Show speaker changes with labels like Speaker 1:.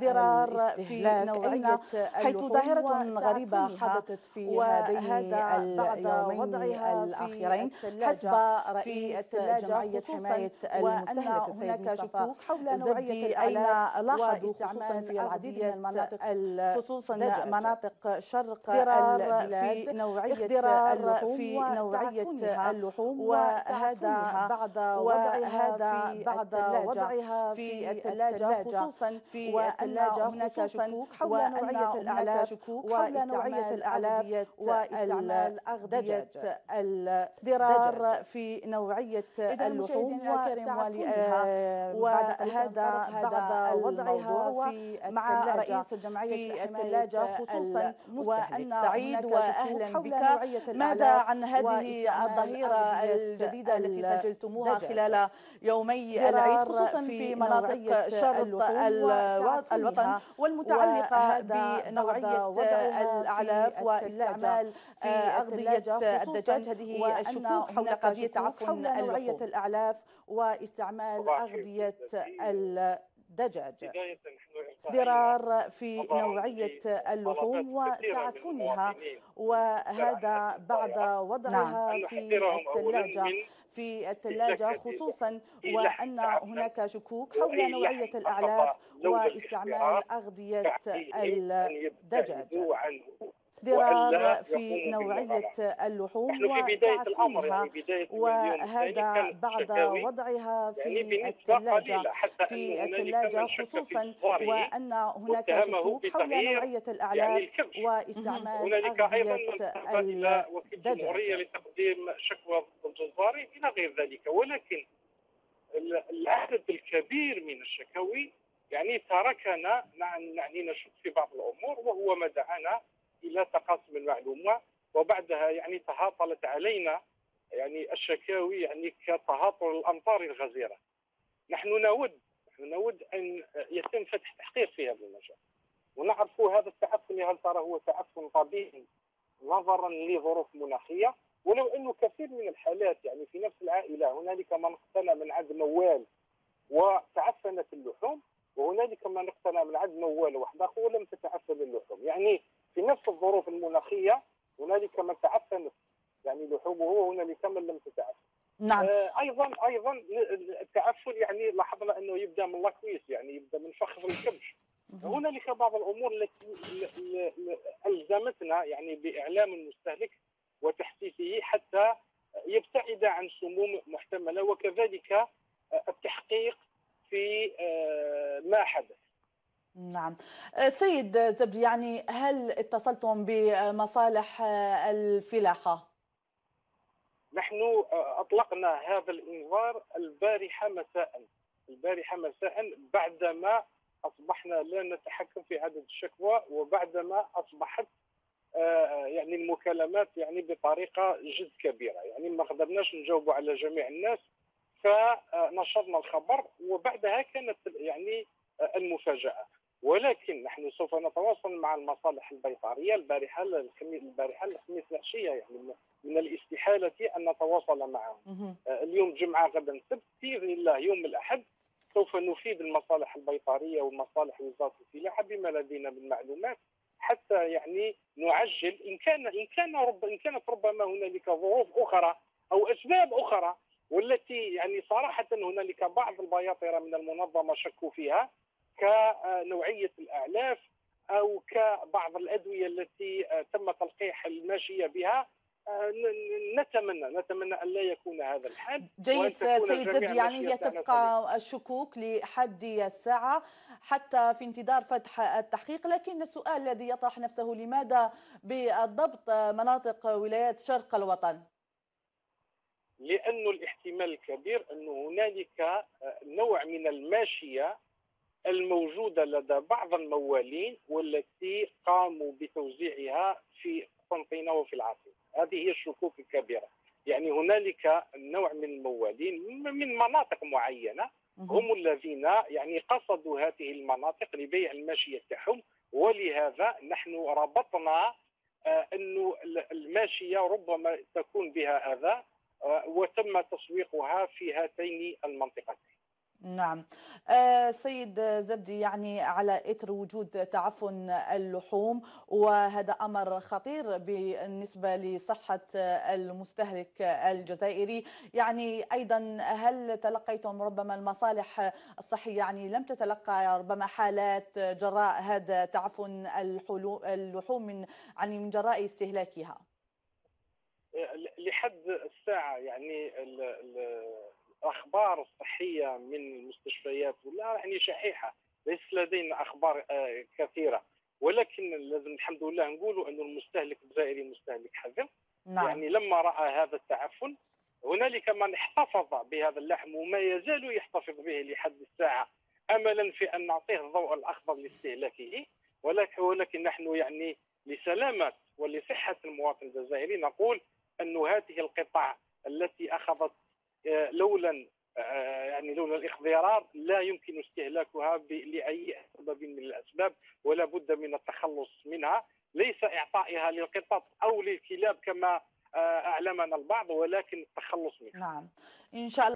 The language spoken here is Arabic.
Speaker 1: ضرار في
Speaker 2: الاستهلاك
Speaker 1: نوعية
Speaker 2: حيث
Speaker 1: اللحوم
Speaker 2: ظاهرة غريبة
Speaker 1: وتعفنها،
Speaker 2: حدثت في هذين
Speaker 1: وهذا بعد
Speaker 2: اليومين
Speaker 1: وضعها في
Speaker 2: الأخيرين حسب
Speaker 1: الثلاجة في
Speaker 2: رئيس
Speaker 1: الثلاجة،
Speaker 2: جمعية
Speaker 1: خصوصا
Speaker 2: حماية
Speaker 1: وأن
Speaker 2: المستهلك السيد
Speaker 1: هناك
Speaker 2: مصطفى
Speaker 1: شكوك حول نوعية
Speaker 2: زبدي، أين
Speaker 1: الأعلاف
Speaker 2: لاحظوا خصوصا
Speaker 1: واستعمال
Speaker 2: في العديد من
Speaker 1: أغذية
Speaker 2: المناطق
Speaker 1: خصوصا
Speaker 2: الدجاج.
Speaker 1: مناطق شرق
Speaker 2: اخضرار في
Speaker 1: البلاد،
Speaker 2: نوعية
Speaker 1: اخضرار
Speaker 2: اللحوم
Speaker 1: في نوعية
Speaker 2: وتعفنها
Speaker 1: اللحوم
Speaker 2: وهذا
Speaker 1: وتعفنها،
Speaker 2: بعد وضعها
Speaker 1: وهذا
Speaker 2: في
Speaker 1: بعد
Speaker 2: الثلاجة
Speaker 1: وضعها
Speaker 2: في
Speaker 1: في
Speaker 2: الثلاجة
Speaker 1: الثلاجة
Speaker 2: خصوصا
Speaker 1: في
Speaker 2: وأن
Speaker 1: الثلاجة،
Speaker 2: هناك
Speaker 1: خصوصا
Speaker 2: شكوك حول
Speaker 1: وأن
Speaker 2: نوعية
Speaker 1: هناك
Speaker 2: الأعلاف
Speaker 1: شكوك حول نوعية
Speaker 2: واستعمال
Speaker 1: الأعلاف
Speaker 2: أغذية
Speaker 1: واستعمال أغذية
Speaker 2: الدجاج.
Speaker 1: الضرار في نوعية
Speaker 2: إذا
Speaker 1: اللحوم
Speaker 2: مشاهدينا الكرام،
Speaker 1: وتعفنها،
Speaker 2: بعد قليل سنتطرق
Speaker 1: وهذا بعد
Speaker 2: هذا
Speaker 1: وضعها
Speaker 2: الموضوع
Speaker 1: في
Speaker 2: مع
Speaker 1: الثلاجة
Speaker 2: رئيس جمعية
Speaker 1: في
Speaker 2: حماية
Speaker 1: الثلاجة، خصوصا
Speaker 2: المستهلك.
Speaker 1: وأن
Speaker 2: سعيد
Speaker 1: هناك شكوك
Speaker 2: وأهلا
Speaker 1: حول
Speaker 2: بك.
Speaker 1: نوعية
Speaker 2: ماذا
Speaker 1: الأعلاف
Speaker 2: عن هذه
Speaker 1: واستعمال
Speaker 2: الظاهرة
Speaker 1: أغذية
Speaker 2: الجديدة التي سجلتموها
Speaker 1: الدجاج؟
Speaker 2: خلال يومي العيد
Speaker 1: ضرار
Speaker 2: خصوصا في
Speaker 1: في
Speaker 2: مناطق
Speaker 1: نوعية
Speaker 2: شرق
Speaker 1: اللحوم
Speaker 2: الوطن
Speaker 1: وتعفنها،
Speaker 2: والمتعلقة
Speaker 1: وهذا بعد
Speaker 2: بنوعية
Speaker 1: وضعها
Speaker 2: الأعلاف
Speaker 1: في الثلاجة
Speaker 2: واستعمال
Speaker 1: في
Speaker 2: أغذية
Speaker 1: الثلاجة،
Speaker 2: الدجاج؟
Speaker 1: خصوصا
Speaker 2: هذه
Speaker 1: وأن
Speaker 2: الشكوك حول
Speaker 1: هناك
Speaker 2: قضية
Speaker 1: شكوك
Speaker 2: تعفن
Speaker 1: حول نوعية
Speaker 2: اللحوم.
Speaker 1: الأعلاف واستعمال
Speaker 3: صباح الخير
Speaker 1: أغذية
Speaker 3: سيدتي.
Speaker 1: الدجاج.
Speaker 3: بداية نحن ارتأينا
Speaker 1: ضرار في
Speaker 3: نظرا
Speaker 1: نوعية
Speaker 3: لطلبات
Speaker 1: اللحوم
Speaker 3: كثيرة من
Speaker 1: وتعفنها،
Speaker 3: المواطنين المزارعة
Speaker 1: وهذا بعد
Speaker 3: الصغيرة
Speaker 2: نعم.
Speaker 1: وضعها
Speaker 3: أن
Speaker 1: في
Speaker 3: نحذرهم أولا
Speaker 1: الثلاجة
Speaker 3: من
Speaker 1: في الثلاجة،
Speaker 3: استهلاك هذه
Speaker 1: خصوصا
Speaker 3: اللحوم. في لحم
Speaker 1: وأن
Speaker 3: تعفن
Speaker 1: هناك شكوك حول
Speaker 3: وأي
Speaker 1: نوعية
Speaker 3: لحم
Speaker 1: الأعلاف
Speaker 3: سقط لولا الاحتراق
Speaker 1: واستعمال أغذية
Speaker 3: فعليهم أن
Speaker 1: الدجاج.
Speaker 3: يبتعدوا عنه وألا
Speaker 1: ضرار في
Speaker 3: يقوموا
Speaker 1: نوعية
Speaker 3: بالمغامرة.
Speaker 1: اللحوم
Speaker 3: نحن في بداية الأمر،
Speaker 1: وتعفنها،
Speaker 3: يعني بداية من اليوم الثاني،
Speaker 1: وهذا
Speaker 3: كانت
Speaker 1: بعد
Speaker 3: الشكاوي
Speaker 1: وضعها
Speaker 3: يعني
Speaker 1: في
Speaker 3: بنسبة
Speaker 1: الثلاجة
Speaker 3: قليلة، حتى
Speaker 1: في
Speaker 3: أنه هنالك
Speaker 1: الثلاجة،
Speaker 3: من شك في
Speaker 1: خصوصا
Speaker 3: إصداره
Speaker 1: وأن هناك
Speaker 3: واتهمه
Speaker 1: شكوك حول
Speaker 3: بتغيير
Speaker 1: نوعية
Speaker 3: يعني
Speaker 1: الأعلاف
Speaker 3: الكبش.
Speaker 2: مهم.
Speaker 1: واستعمال
Speaker 3: هنالك أيضا
Speaker 1: أغذية
Speaker 3: من ذهب إلى وكيل
Speaker 1: الدجاج.
Speaker 3: الجمهورية لتقديم شكوى ضد الجزاري إلى غير ذلك، ولكن العدد الكبير من الشكاوي يعني تركنا يعني نشك في بعض الأمور، وهو ما دعانا إلى تقاسم المعلومة، وبعدها يعني تهاطلت علينا يعني الشكاوي يعني كتهاطل الأمطار الغزيرة. نحن نود أن يتم فتح تحقيق في هذا المجال، ونعرف هذا التعفن هل ترى هو تعفن طبيعي نظرا لظروف مناخيه، ولو انه كثير من الحالات يعني في نفس العائله هنالك من اقتنى من عند موال وتعفنت اللحوم، وهنالك من اقتنى من عند موال واحد اخر ولم تتعفن اللحوم. يعني في نفس الظروف المناخيه هنالك من تعفنت يعني لحومه وهنالك من لم تتعفن.
Speaker 2: نعم.
Speaker 3: ايضا التعفن يعني لاحظنا انه يبدا من لاكويس، يعني يبدا من فخذ الكبش. هنالك بعض الامور التي الزمتنا يعني باعلام المستهلك وتحسيسه حتى يبتعد عن سموم محتمله، وكذلك التحقيق في ما حدث.
Speaker 2: نعم. سيد زبدي، يعني هل اتصلتم بمصالح الفلاحة؟
Speaker 3: نحن اطلقنا هذا الانذار البارحه مساء بعدما اصبحنا لا نتحكم في عدد الشكوى، وبعدما اصبحت يعني المكالمات يعني بطريقه جد كبيره، يعني ما قدرناش نجاوبوا على جميع الناس، فنشرنا الخبر وبعدها كانت يعني المفاجاه. ولكن نحن سوف نتواصل مع المصالح البيطريه. البارحه الخميس العشيه يعني من الاستحاله ان نتواصل معهم. اليوم جمعه غدا سبت، باذن الله يوم الاحد سوف نفيد المصالح البيطريه ومصالح وزاره الفلاحه بما لدينا من معلومات، حتى يعني نعجل إن كانت ربما هنالك ظروف أخرى أو أسباب أخرى، والتي يعني صراحة هنالك بعض البياطرة من المنظمة شكوا فيها كنوعية الأعلاف أو كبعض الأدوية التي تم تلقيح الماشية بها. نتمنى أن لا يكون هذا الحال،
Speaker 2: جيد
Speaker 3: وأن تكون
Speaker 2: سيد
Speaker 3: جميع
Speaker 2: زبدي، يعني هي
Speaker 3: ماشيتنا
Speaker 2: تبقى الشكوك لحد الساعة حتى في انتظار فتح التحقيق. لكن السؤال الذي يطرح نفسه، لماذا بالضبط مناطق ولايات شرق الوطن؟
Speaker 3: لأن الاحتمال الكبير أن هنالك نوع من الماشية الموجودة لدى بعض الموالين والتي قاموا بتوزيعها في قسنطينة وفي العاصمة. هذه هي الشكوك الكبيرة. يعني هنالك نوع من الموالين من مناطق معينة هم الذين يعني قصدوا هذه المناطق لبيع الماشية تاعهم، ولهذا نحن ربطنا أنه الماشية ربما تكون بها أذى، وتم تسويقها في هاتين المنطقتين.
Speaker 2: نعم. سيد زبدي، يعني على إثر وجود تعفن اللحوم، وهذا أمر خطير بالنسبة لصحة المستهلك الجزائري، يعني أيضا هل تلقيتم ربما المصالح الصحية، يعني لم تتلقى ربما حالات جراء هذا تعفن اللحوم من جراء استهلاكها؟
Speaker 3: لحد الساعه يعني الاخبار الصحيه من المستشفيات ولا يعني شحيحه، ليس لدينا اخبار كثيره، ولكن لازم الحمد لله نقولوا أن المستهلك الجزائري مستهلك حذر.
Speaker 2: نعم.
Speaker 3: يعني لما راى هذا التعفن، هنالك من احتفظ بهذا اللحم وما يزال يحتفظ به لحد الساعه، املا في ان نعطيه الضوء الاخضر لاستهلاكه. ولكن نحن يعني لسلامه ولصحه المواطن الجزائري نقول أن هذه القطع التي أخذت لولا يعني لولا الاخضرار لا يمكن استهلاكها لأي سبب من الأسباب، ولا بد من التخلص منها، ليس إعطائها للقطط أو للكلاب كما أعلمنا البعض، ولكن التخلص منها.
Speaker 2: نعم، إن شاء الله.